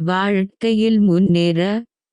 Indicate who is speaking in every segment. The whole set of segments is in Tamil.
Speaker 1: வாழ்க்கையில் முன்னேற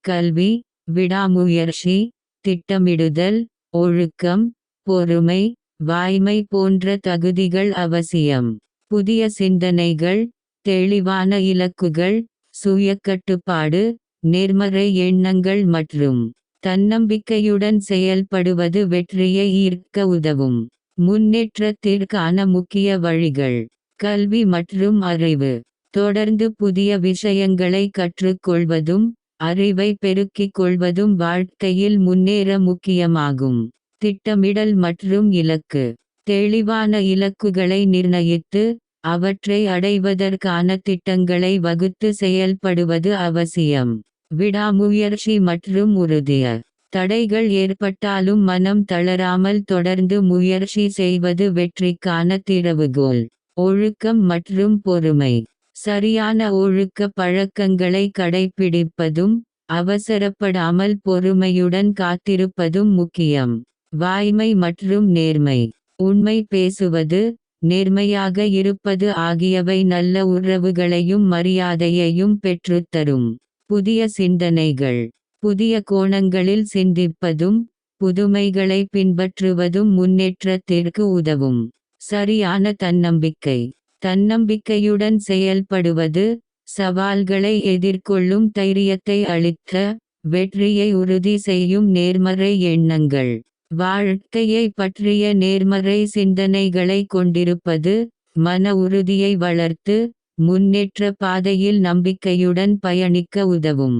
Speaker 1: கல்வி, விடாமுயற்சி, திட்டமிடுதல், ஒழுக்கம், பொறுமை, வாய்மை போன்ற தகுதிகள் அவசியம். புதிய சிந்தனைகள், தெளிவான இலக்குகள், சுயக்கட்டுப்பாடு, நேர்மறை எண்ணங்கள் மற்றும் தன்னம்பிக்கையுடன் செயல்படுவது வெற்றியை ஈர்க்க உதவும். முன்னேற்றத்திற்கான முக்கிய வழிகள். கல்வி மற்றும் அறிவு. தொடர்ந்து புதிய விஷயங்களை கற்றுக்கொள்வதும் அறிவை பெருக்கிக் கொள்வதும் வாழ்க்கையில் முன்னேற முக்கியமாகும். திட்டமிடல் மற்றும் இலக்கு. தெளிவான இலக்குகளை நிர்ணயித்து அவற்றை அடைவதற்கான திட்டங்களை வகுத்து செயல்படுவது அவசியம். விடாமுயற்சி மற்றும் உறுதிய. தடைகள் ஏற்பட்டாலும் மனம் தளராமல் தொடர்ந்து முயற்சி செய்வது வெற்றிக்கான திறவுகோல். ஒழுக்கம் மற்றும் பொறுமை. சரியான ஒழுக்க பழக்கங்களை கடைப்பிடிப்பதும் அவசரப்படாமல் பொறுமையுடன் காத்திருப்பதும் முக்கியம். வாய்மை மற்றும் நேர்மை. உண்மை பேசுவது, நேர்மையாக இருப்பது ஆகியவை நல்ல உறவுகளையும் மரியாதையையும் பெற்றுத்தரும். புதிய சிந்தனைகள். புதிய கோணங்களில் சிந்திப்பதும் புதுமைகளை பின்பற்றுவதும் முன்னேற்றத்திற்கு உதவும். சரியான தன்னம்பிக்கை. தன்னம்பிக்கையுடன் செயல்படுவது சவால்களை எதிர்கொள்ளும் தைரியத்தை அளிக்க வெற்றியை உறுதி செய்யும். நேர்மறை எண்ணங்கள். வாழ்க்கையை பற்றிய நேர்மறை சிந்தனைகளை கொண்டிருப்பது மன உறுதியை வளர்த்து முன்னேற்ற பாதையில் நம்பிக்கையுடன் பயணிக்க உதவும்.